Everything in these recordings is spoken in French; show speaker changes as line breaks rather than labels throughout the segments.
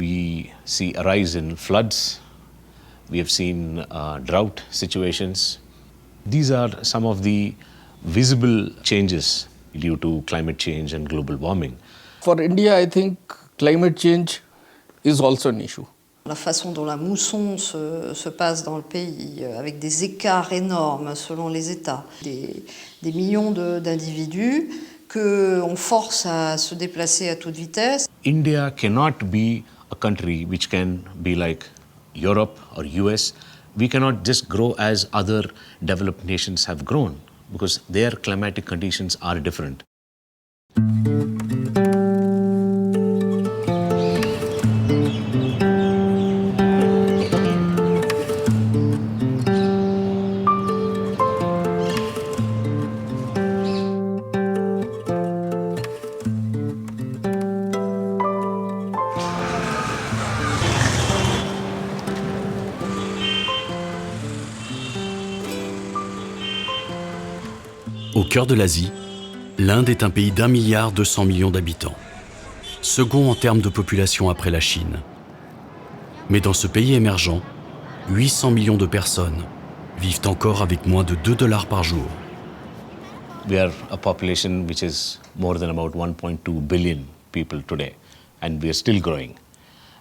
we see a rise in floods. We have seen drought situations. These are some of the visible changes due to climate change and global warming.
For India, I think climate change is also an issue.
La façon dont la mousson se passe dans le pays, avec des écarts énormes selon les États, des millions d'individus qu'on force à se déplacer à toute vitesse.
India cannot be a country which can be like Europe or US. We cannot just grow as other developed nations have grown because their climatic conditions are different.
Au cœur de l'Asie, l'Inde est un pays d'1,2 milliard d'habitants, second en termes de population après la Chine. Mais dans ce pays émergent, 800 millions de personnes vivent encore avec moins de $2 par jour.
We are a population which is more than about 1.2 billion people today, and we are still growing.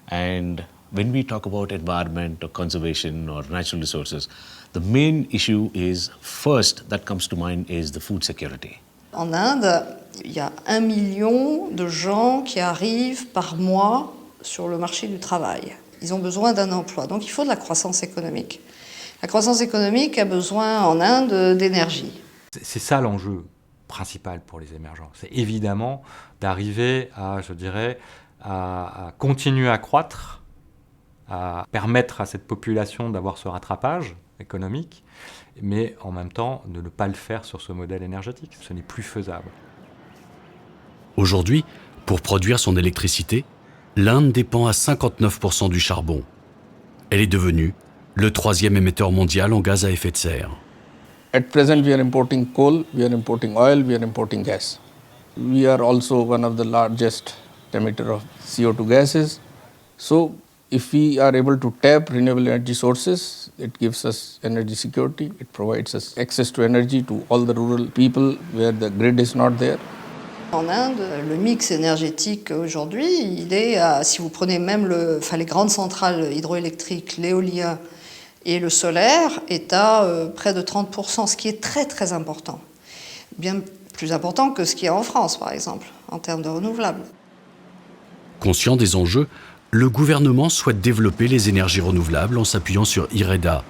And when we talk about environment or conservation or natural resources, the main issue is, first that comes to mind is the food security.
En Inde, il y a 1 million de gens qui arrivent par mois sur le marché du travail. Ils ont besoin d'un emploi, donc il faut de la croissance économique. La croissance économique a besoin en Inde d'énergie.
C'est ça l'enjeu principal pour les émergents. C'est évidemment d'arriver à, je dirais, à continuer à croître, à permettre à cette population d'avoir ce rattrapage économique, mais en même temps de ne pas le faire sur ce modèle énergétique. Ce n'est plus faisable.
Aujourd'hui, pour produire son électricité, l'Inde dépend à 59% du charbon. Elle est devenue le 3e émetteur mondial en gaz à effet de serre.
At present, we are importing coal, we are importing oil, we are importing gas. We are also one of the largest emitter of CO2 gases. So, if we are able to tap renewable energy sources, it gives us energy security, it provides us access to energy to all the rural people where the grid is not there.
En Inde, le mix énergétique aujourd'hui, il est si vous prenez même les grandes centrales hydroélectriques, l'éolien et le solaire, est à près de 30%, ce qui est très très important. Bien plus important que ce qu'il y a en France, par exemple, en termes de renouvelables.
Conscient des enjeux, le gouvernement souhaite développer les énergies renouvelables en s'appuyant sur IREDA,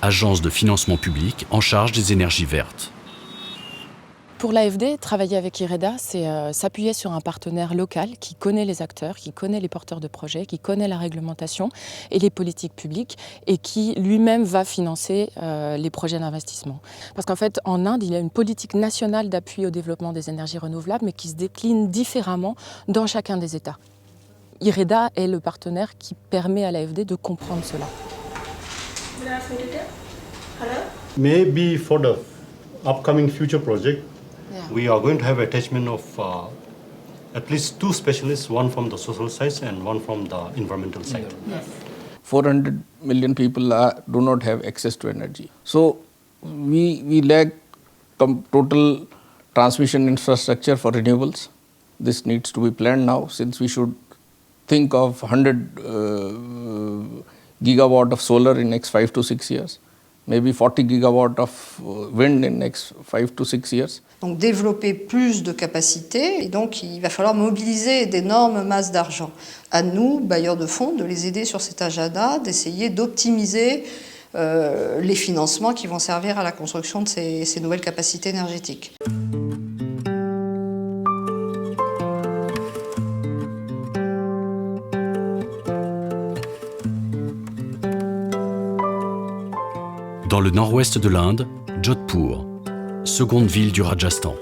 agence de financement public en charge des énergies vertes.
Pour l'AFD, travailler avec IREDA, c'est s'appuyer sur un partenaire local qui connaît les acteurs, qui connaît les porteurs de projets, qui connaît la réglementation et les politiques publiques et qui lui-même va financer les projets d'investissement. Parce qu'en fait, en Inde, il y a une politique nationale d'appui au développement des énergies renouvelables, mais qui se décline différemment dans chacun des États. IREDA est le partenaire qui permet à l'AFD de comprendre cela.
Maybe for the upcoming future project, we are going to have attachment of at least 2 specialists, one from the social side and one from the environmental side.
Yes. 400 million people do not have access to energy. So we lack total transmission infrastructure for renewables. This needs to be planned now, since we should think of 100 gigawatt of solar in next 5 to 6 years. Maybe 40 gigawatts of wind in next 5 to 6 years.
Donc développer plus de capacités, et donc il va falloir mobiliser d'énormes masses d'argent. À nous, bailleurs de fonds, de les aider sur cet agenda, d'essayer d'optimiser les financements qui vont servir à la construction de ces nouvelles capacités énergétiques.
Dans le nord-ouest de l'Inde, Jodhpur, seconde ville du Rajasthan.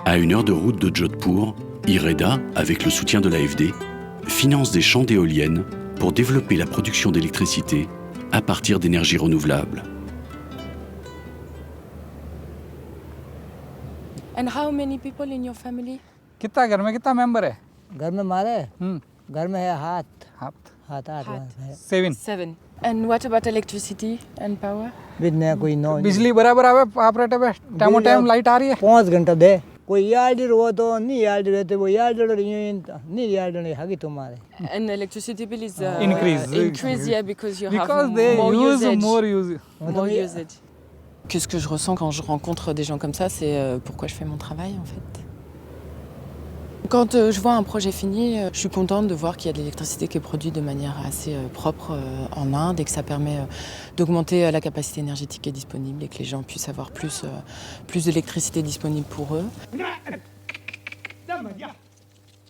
À 1 heure de route de Jodhpur, IREDA, avec le soutien de l'AFD, finance des champs d'éoliennes pour développer la production d'électricité à partir d'énergies renouvelables.
And how many people in your family?
कितना घर में कितना मेंबर है?
घर में हमारे घर में है हाथ आठ है
7.
And what about electricity and power?
बिजली कोई नो
बिजली बराबर आवे आप रेट पे टाइम लाइट आ रही है
5 घंटा दे कोई यार्ड हो तो नहीं यार्ड रहते वो यार्ड नहीं यार्ड नहीं हगी तुम्हारे.
And electricity bill is
increase
yeah, because you
because
have
they
more
use
usage.
more
usage. Qu'est-ce que je ressens quand je rencontre des gens comme ça, c'est pourquoi je fais mon travail en fait. Quand je vois un projet fini, je suis contente de voir qu'il y a de l'électricité qui est produite de manière assez propre en Inde et que ça permet d'augmenter la capacité énergétique qui est disponible et que les gens puissent avoir plus d'électricité disponible pour eux.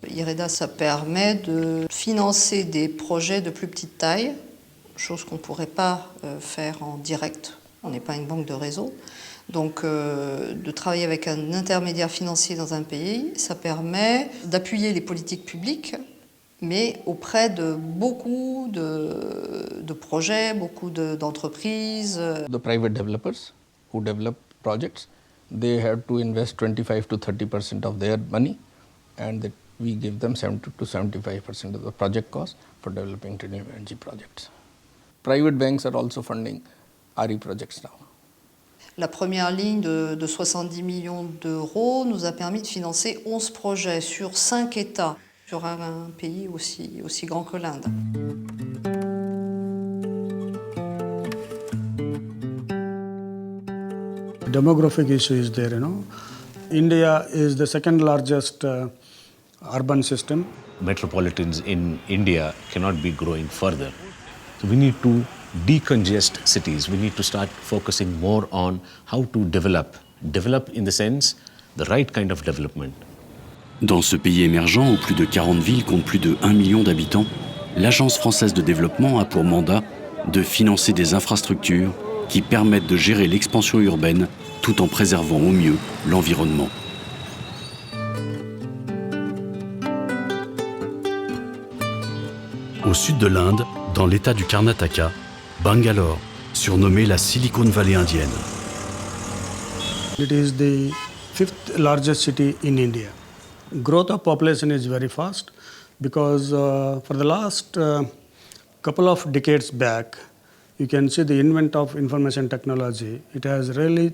IREDA, ça permet de financer des projets de plus petite taille, chose qu'on ne pourrait pas faire en direct. On n'est pas une banque de réseau. Donc, de travailler avec un intermédiaire financier dans un pays, ça permet d'appuyer les politiques publiques, mais auprès de beaucoup de projets, beaucoup d'entreprises.
The private developers who develop projects, they have to invest 25 to 30% of their money, and that we give them 70 to 75% of the project cost for developing renewable energy projects. Private banks are also funding RE projects now.
La première ligne de 70 millions d'euros nous a permis de financer 11 projets sur 5 États, sur un pays aussi grand que l'Inde.
Demographic issue is there, India is the second largest urban system.
Metropolitans in India cannot be growing further. So we need to decongest cities. We need to start focusing more on how to develop in the sense, the right kind of development.
Dans ce pays émergent où plus de 40 villes comptent plus de 1 million d'habitants, l'Agence française de développement a pour mandat de financer des infrastructures qui permettent de gérer l'expansion urbaine tout en préservant au mieux l'environnement. Au sud de l'Inde, dans l'état du Karnataka, Bangalore, surnommée la Silicon Valley indienne.
It is the 5th largest city in India. Growth of population is very fast because for the last couple of decades back, you can see the advent of information technology. It has really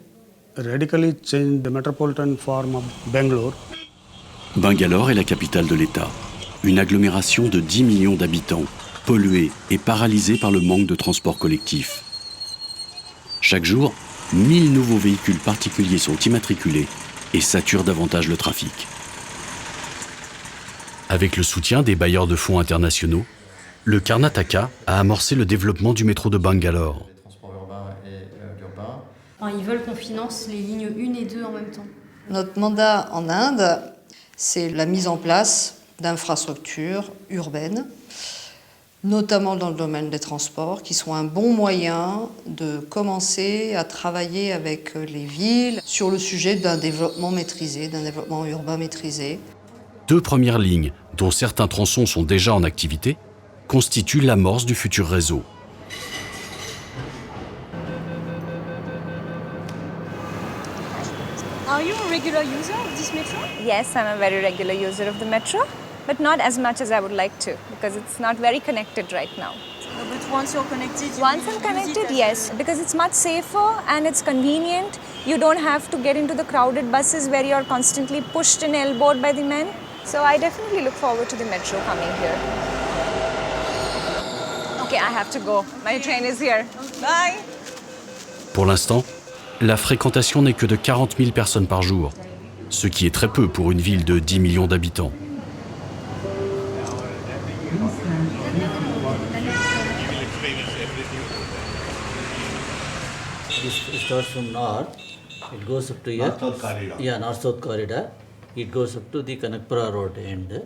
radically changed the metropolitan form of Bangalore.
Bangalore est la capitale de l'État, une agglomération de 10 millions d'habitants, polluée et paralysée par le manque de transport collectif. Chaque jour, 1000 nouveaux véhicules particuliers sont immatriculés et saturent davantage le trafic. Avec le soutien des bailleurs de fonds internationaux, le Karnataka a amorcé le développement du métro de Bangalore.
Ils veulent qu'on finance les lignes 1 et 2 en même temps.
Notre mandat en Inde, c'est la mise en place d'infrastructures urbaines, notamment dans le domaine des transports, qui sont un bon moyen de commencer à travailler avec les villes sur le sujet d'un développement maîtrisé, d'un développement urbain maîtrisé.
2 premières lignes, dont certains tronçons sont déjà en activité, constituent l'amorce du futur réseau.
Are you a regular user of this metro?
Yes, I'm a very regular user of the metro, but not as much as I would like to, because it's not very connected right now.
No, but once you're connected,
Once I'm connected, yes, because it's much safer and it's convenient. You don't have to get into the crowded buses where you're constantly pushed and elbowed by the men. So I definitely look forward to the metro coming here. Okay, I have to go. My train is here. Bye.
Pour l'instant, la fréquentation n'est que de 40 000 personnes par jour, ce qui est très peu pour une ville de 10 millions d'habitants.
It starts from north, it goes up to here.
North-south corridor.
Yeah, north-south corridor. It goes up to the Kanakpura road end.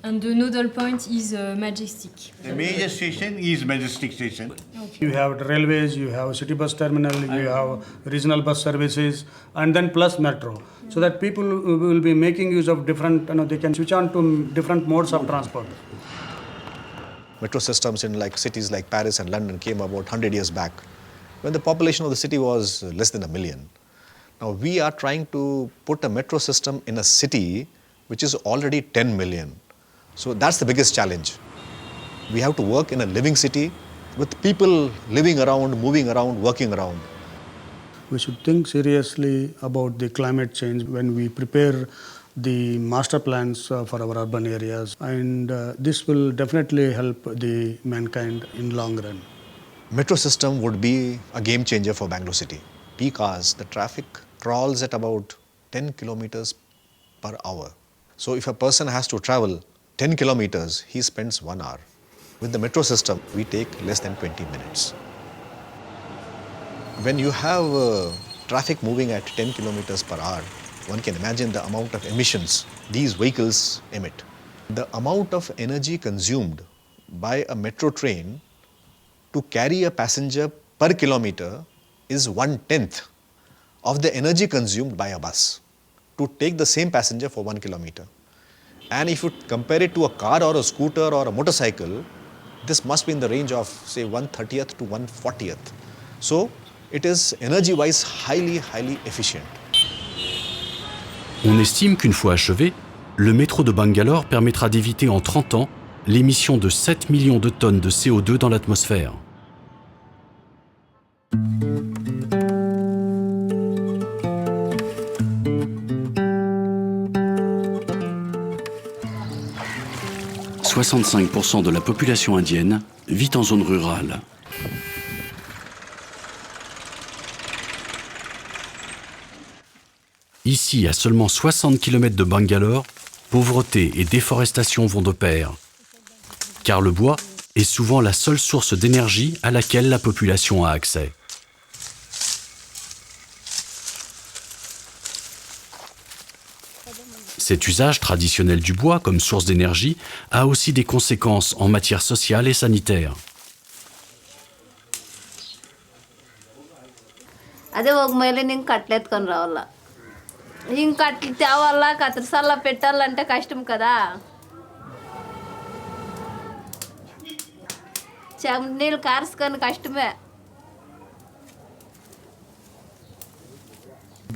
And the nodal point is Majestic.
The major station is Majestic Station.
You have railways, you have city bus terminal, you have regional bus services, and then plus metro. So that people will be making use of different, they can switch on to different modes of transport.
Metro systems in cities like Paris and London came about 100 years back, when the population of the city was less than 1 million. Now we are trying to put a metro system in a city which is already 10 million. So that's the biggest challenge. We have to work in a living city with people living around, moving around, working around.
We should think seriously about the climate change when we prepare the master plans for our urban areas, and this will definitely help the mankind in long run.
Metro system would be a game changer for Bangalore city. Peak hours, the traffic crawls at about 10 kilometers per hour. So if a person has to travel 10 kilometers, he spends 1 hour. With the metro system, we take less than 20 minutes. When you have traffic moving at 10 kilometers per hour, one can imagine the amount of emissions these vehicles emit. The amount of energy consumed by a metro train to carry a passenger per kilometer is 1/10 of the energy consumed by a bus to take the same passenger for 1 kilometer. And if you compare it to a car or a scooter or a motorcycle, this must be in the range of say 1/30th to 1/40th. So it is energy-wise highly efficient.
On estime qu'une fois achevé, le métro de Bangalore permettra d'éviter en 30 ans l'émission de 7 millions de tonnes de CO2 dans l'atmosphère. « 65% de la population indienne vit en zone rurale. Ici, à seulement 60 km de Bangalore, pauvreté et déforestation vont de pair. Car le bois est souvent la seule source d'énergie à laquelle la population a accès. Cet usage traditionnel du bois comme source d'énergie a aussi des conséquences en matière sociale et sanitaire.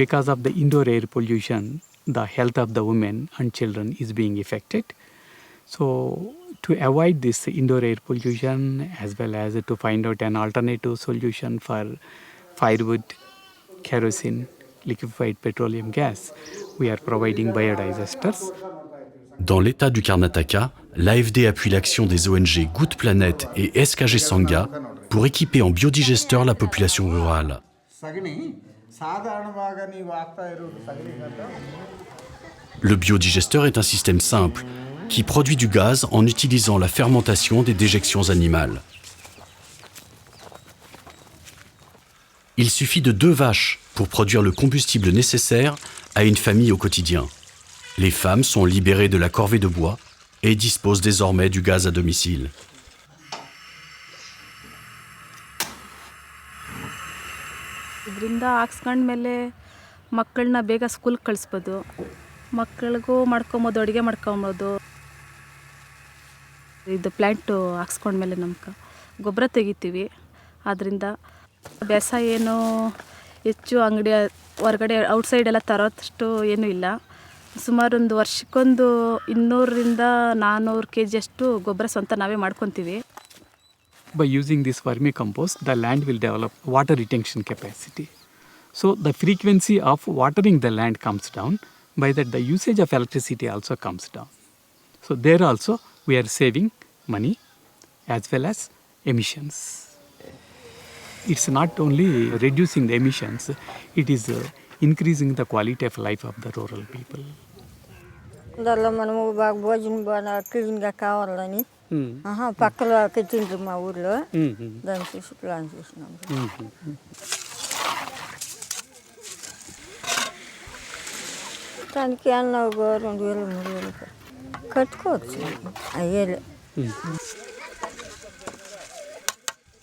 Because of the indoor air pollution, the health of the women and children is being affected. So to avoid this indoor air pollution, as well as to find out an alternative solution for firewood, kerosene, liquefied petroleum gas, we are providing biodigesters.
Dans l'état du Karnataka, l'AFD appuie l'action des ONG Good Planet et SKG Sangha pour équiper en biodigesteurs la population rurale. Le biodigesteur est un système simple qui produit du gaz en utilisant la fermentation des déjections animales. Il suffit de 2 vaches pour produire le combustible nécessaire à une famille au quotidien. Les femmes sont libérées de la corvée de bois et disposent désormais du gaz à domicile.
ಇದರಿಂದ ಹಾಕ್ಸ್ಕೊಂಡ್ಮೇಲೆ ಮಕ್ಕಳನ್ನ ಬೇಗ ಸ್ಕೂಲ್ಗೆ ಕಳಿಸ್ಬೋದು, ಮಕ್ಕಳಿಗೂ ಮಾಡ್ಕೊಬೋದು, ಅಡುಗೆ ಮಾಡ್ಕೊಬೋದು. ಇದು ಪ್ಲ್ಯಾಂಟು ಹಾಕ್ಸ್ಕೊಂಡ್ಮೇಲೆ ನಮ್ಗೆ ಗೊಬ್ಬರ ತೆಗಿತೀವಿ. ಆದ್ದರಿಂದ ಬೇಸಾಯ ಏನು ಹೆಚ್ಚು ಅಂಗಡಿ ಹೊರಗಡೆ ಔಟ್ಸೈಡ್ ಎಲ್ಲ ತರೋಷ್ಟು ಏನೂ ಇಲ್ಲ. ಸುಮಾರು ಒಂದು ವರ್ಷಕ್ಕೊಂದು 200ರಿಂದ 400 kg ಅಷ್ಟು ಗೊಬ್ಬರ ಸ್ವಂತ ನಾವೇ ಮಾಡ್ಕೊತೀವಿ.
By using this vermicompost, the land will develop water retention capacity. So the frequency of watering the land comes down. By that, the usage of electricity also comes down. So there also we are saving money as well as emissions. It's not only reducing the emissions, it is increasing the quality of life of the rural people.
దానిలో మనము బాగా భోజనం క్లీన్గా కావాలని పక్కలో తింటారు మా ఊర్లో, దాన్ని చూసి ప్లాన్ చేసినాం. దానికి అన్న 2,000-3,000 కట్టుకోవచ్చు అయ్యేలే.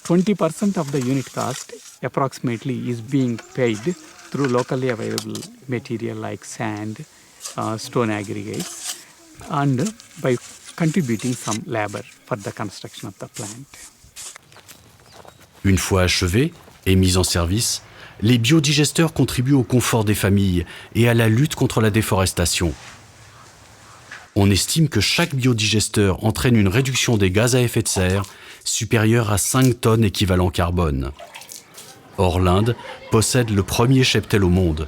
20% of the unit cost approximately is being paid through locally available material like sand, stone aggregates, and by contributing some labor for the construction of the plant.
Une fois achevée et mise en service, les biodigesteurs contribuent au confort des familles et à la lutte contre la déforestation. On estime que chaque biodigesteur entraîne une réduction des gaz à effet de serre supérieure à 5 tonnes équivalent carbone. Or, l'Inde possède le premier cheptel au monde.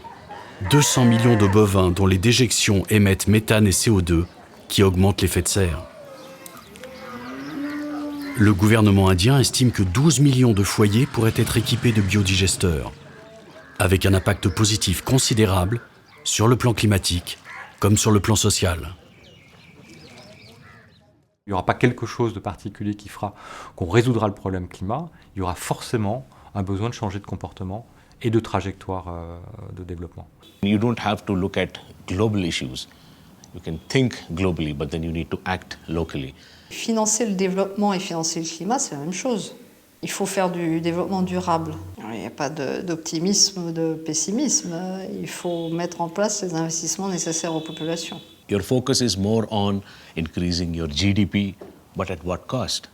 200 millions de bovins dont les déjections émettent méthane et CO2 qui augmentent l'effet de serre. Le gouvernement indien estime que 12 millions de foyers pourraient être équipés de biodigesteurs, avec un impact positif considérable sur le plan climatique comme sur le plan social.
Il n'y aura pas quelque chose de particulier qui fera qu'on résoudra le problème climat. Il y aura forcément un besoin de changer de comportement et de trajectoire de développement.
You don't have to look at global issues. You can think globally, but then you need to act locally.
Financer le développement et financer le climat, c'est la même chose. Il faut faire du développement durable. Il n'y a pas d'optimisme ou de pessimisme. Il faut mettre en place les investissements nécessaires aux populations.
Your focus is more on increasing your GDP, but at what cost?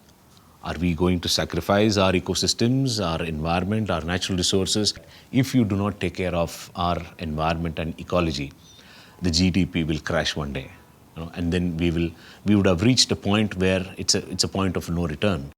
Are we going to sacrifice our ecosystems, our environment, our natural resources? If you do not take care of our environment and ecology, the GDP will crash one day. And then we would have reached a point where it's a point of no return.